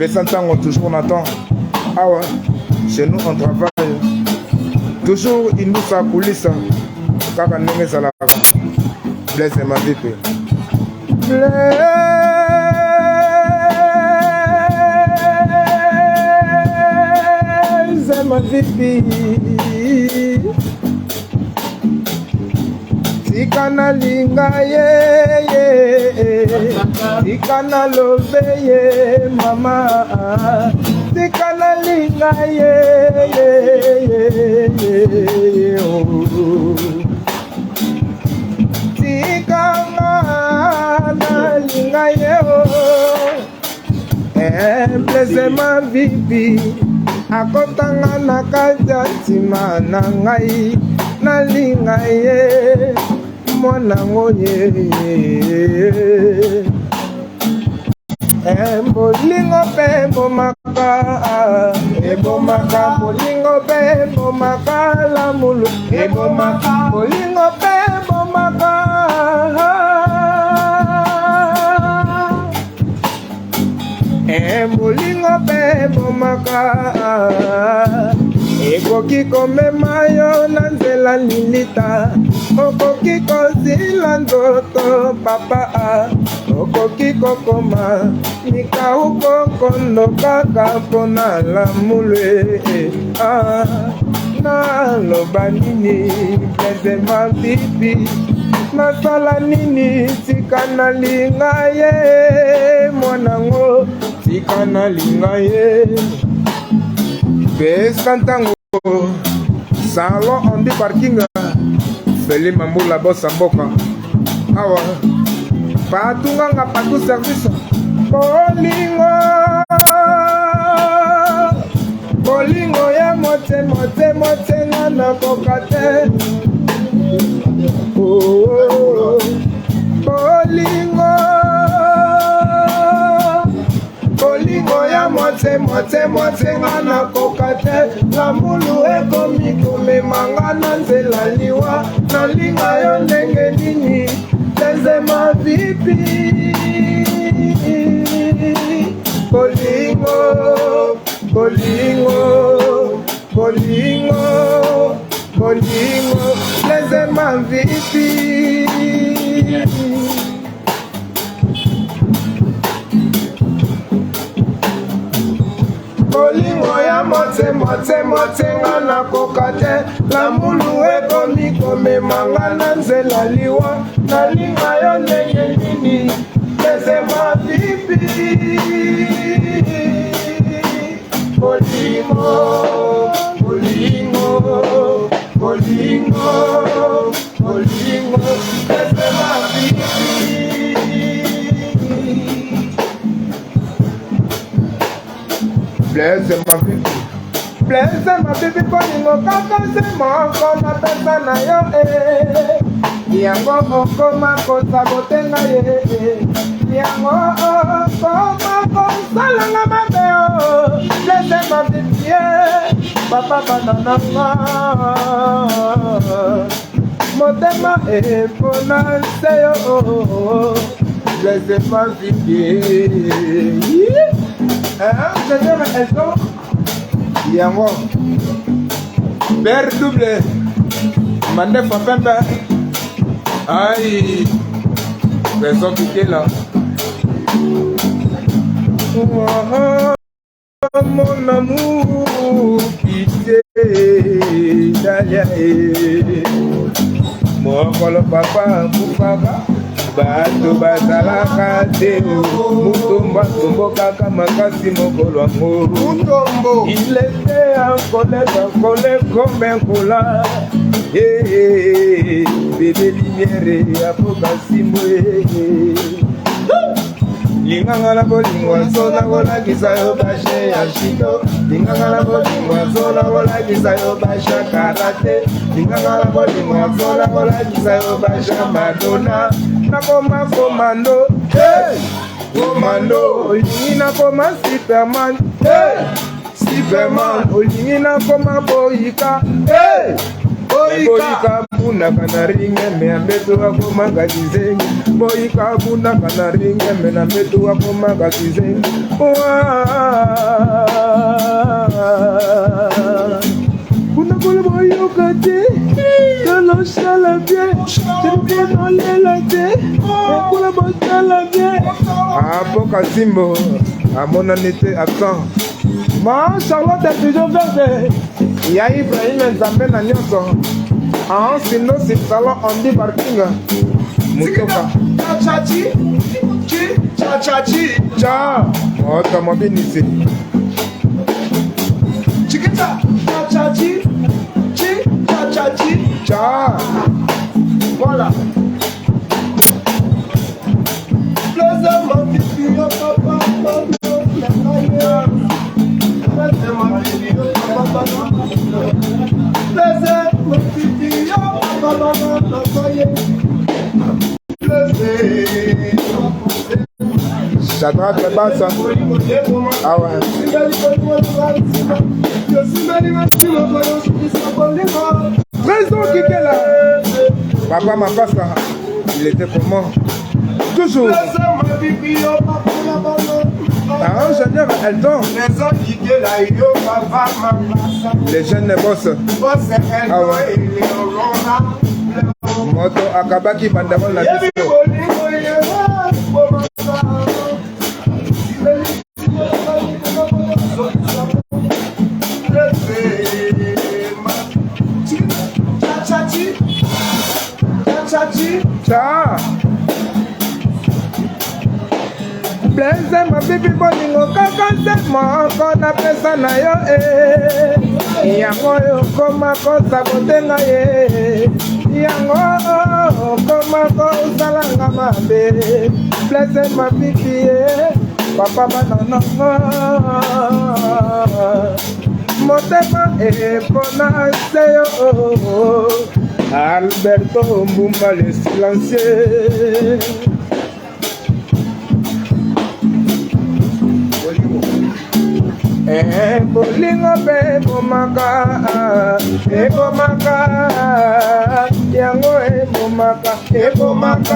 Pessantango, toujours on attend. Ah ouais, chez nous on travaille. Toujours il nous a coulisse. Kaka nenge salaka. Blaise ma vie. Blaise ma vie. Tikana linga ye, tikana lobe ye mama, tikana linga ye, tikana na linga ye Blaise ma vipi, akotanga na kaja tima na ngai, na linga ye. Bolingo pe bomaka, ebomaka bolingo pe bomaka la mulu, ebomaka bolingo pe bomaka. Bolingo pe bomaka. Ekoki komema yo na nzela lilita, okoki kozila ndoto papa, okoki kokoma mikauko kondo kaka mpona lamulwe. Naloba nini Blaise ma vipi, nasala nini tika nalinga ye mwanango, tika nalinga ye. Pessantango, salon on dit parking, Feli Mambo la bossa mboka. Awa, patunga nga patu service. Bolingo, bolingo ya mote mote mote nga na kokate. Oh, bolingo. Bolingo ya mote mote mote ngana kokate, la mulu ekomi komemanga na nzela liwa, na linga yo ndenge nini Blaise ma vipi. Bolingo, bolingo, bolingo, bolingo, Blaise ma vipi. Bolingo ya mote mote mote ngana kokate, la mulu ekomi komemanga na nzela liwa, na linga yo ndenge nini Blaise ma vipi. Bolingo, bolingo, bolingo, bolingo, Blaise ma vipi. Blaise ma vipi, Blaise ma vipi, bolingo kaka se moko na pesa na yo yango okoma kosabotenga ye, yango okoma kosalanga mabe o. Blaise ma vipi papa banananga, motema epona se yo. Blaise ma vipi. Yango Ber double Mande Fapembe. Aïe Raison piqué là. Mon amour quitté Dalia mon papa Moufaba bato bazalaka te mutombo atomboka makasi mokolo yango. Il était en colère comme un collant. Bébé lumière apoka simwe. Linganga la bolingo zona gola kisayo bashe ya shito. Linganga la bolingo zona gola kisayo basha karate. Linganga la bolingo zona gola kisayo basha madonna. Nakoma komando, hey, komando. Olingi nakoma Superman, hey, Superman. Olingi nakoma Boyika, hey, Boyika. buna kana ringe me ambeto wako magazize boika buna kana ringe me na ambeto wako magazize kuna kule boyo kate dolo sala bien te no le la te kula bosala bien apoka simbo amona nete attends ma Charlotte est toujours verte ya Ibrahim Nzambe na nyonso ah sinon c'est salon on dit parking mutoka chachi chachi cha automobile ici chiquita chachi chachi cha voilà plaisir mon pipi papa J'adore très bas ça. Ah ouais. Présent qui est là. Papa m'a pas ça. Il était comment? Toujours. Ah, ingénieur, elle tombe. Les jeunes bossent. Ah ouais. Moto Akabaki Bandamon la disco. Cha. Blaise ma bibi bolingo kaka sema kona pesa na yo yango yo koma kosa botenga ye yango koma kosa langa mabe Blaise ma bibi papa banana motema pona seyo Alberto Mbumba le silencieux. Bolingo be bomaka, yango bomaka,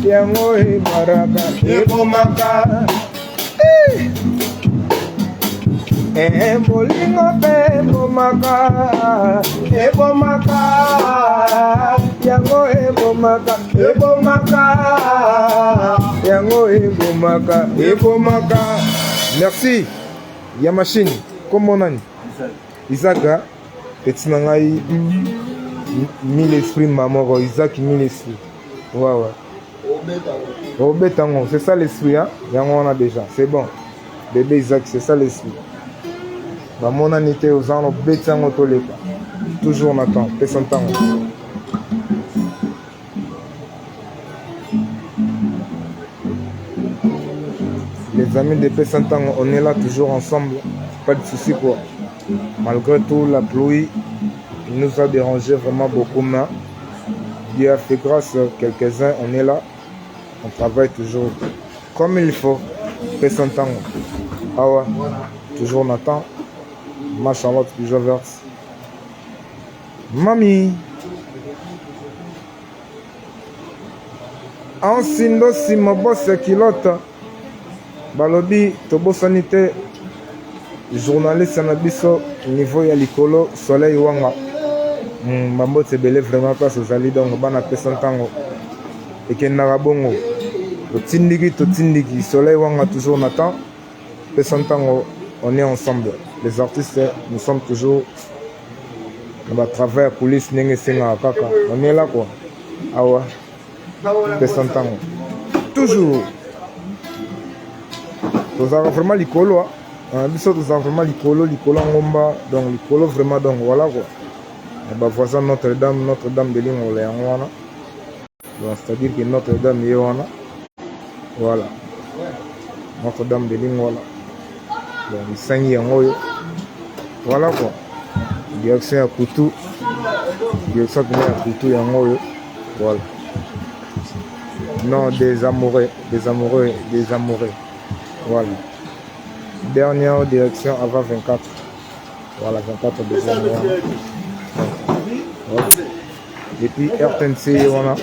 yango maraka, bomaka. Bolingo be bomaka, yango bomaka, bomaka. Merci. Yamachine, comment on a Isaac, petit nangai, 1000 esprits, maman, Isaac, 1000 esprits. Ouais, ouais. Au bétango, c'est ça l'esprit, hein? On a déjà, c'est bon. Bébé Isaac, c'est ça l'esprit. Maman, on a été aux ans, au bétango, toujours on attend, personne tango. Les amis de Pessantango, on est là toujours ensemble, pas de soucis quoi. Malgré tout, la pluie il nous a dérangé vraiment beaucoup, mais Dieu a fait grâce, quelques-uns, on est là, on travaille toujours comme il faut. Pessantango, ah ouais, toujours on attend. Ma Charlotte, toujours verse. Mamie, en sindo si ma bosse kilote. Balobi tobo sanité journaliste na biso niveau ya likolo soleil wanga mambo tebele vraiment pas aux ali donc bana pesantango et ken na bongo totindiki soleil wanga toujours n'attend pesantango on est ensemble les artistes nous sommes toujours on va travailler à coulisses nenge senga kaka on est là quoi awa pesantango toujours. Nous avons vraiment l'icolo, nous avons vraiment l'icolo ngomba, donc l'icolo vraiment, donc voilà quoi. Et bah voisin Notre-Dame de l'île Orléans, c'est-à-dire que Notre-Dame est là, voilà. Notre-Dame de l'île voilà. Donc il s'agit en haut, voilà quoi. Direction à Koutou, direction à Koutou et en haut, voilà. Non, des amoureux. Voilà. Dernière direction avant 24. Voilà, 24 deuxième mois. Voilà. Et puis RTNC, voilà.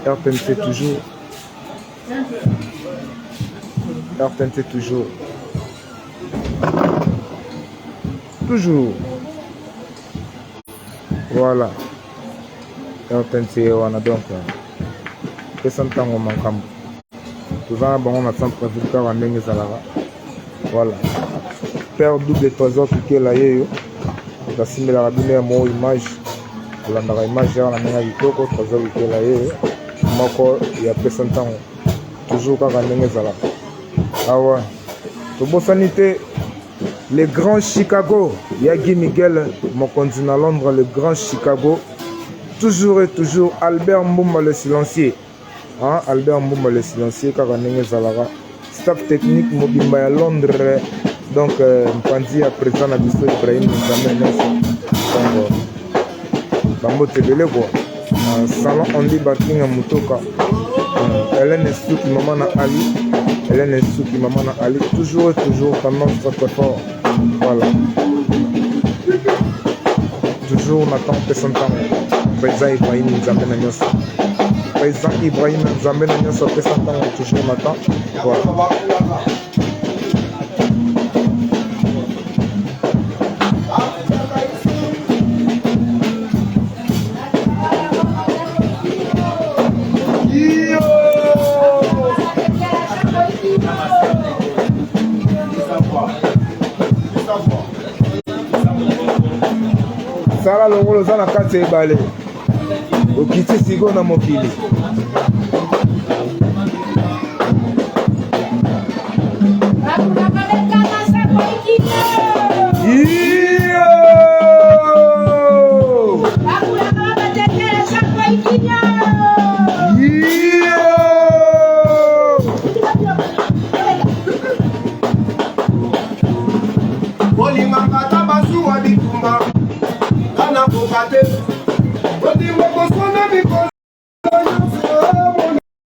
RTNC toujours. RTNC toujours. Toujours. Voilà. RTNC, voilà donc. Que ça entend au mancam. Tout ça, bon, on a sans prévu en ligne, ça là. Voilà. Père double 3 heures piqué là, yo. La simile la rabine à mon image. La nara image, la main du coco, 3 heures piqué là, yo. Moko, il y a peu de temps. Toujours quand on ligne, ça là. Ah ouais. Tout beau sanité. Le grand Chicago. Il y a Guy Miguel, mon continent à Londres, le grand Chicago. Toujours et toujours, Albert Mboumba le silencieux. Hein? Albert Mboumba le silencieux, car on est Zalara. Staff technique Mobimba à Londres. Donc, Mpandi à présent à Bisso Ibrahim Nzamé. Donc, Bambo Tebele quoi. Salon Andy Baking à Mutoka. Hélène Souki Maman Ali. Hélène Souki Maman Ali. Toujours et toujours, tendance très fort. Voilà. Toujours on attend personne temps. Président Ibrahim Nzamé Nanyos. Président Ibrahim Nzamé Nanyos, personne temps, toujours on attend. Voilà. Sala longolo za na kati ebale okiti sigo na mokili Bolimanga tabasu wa bitumba kana kokate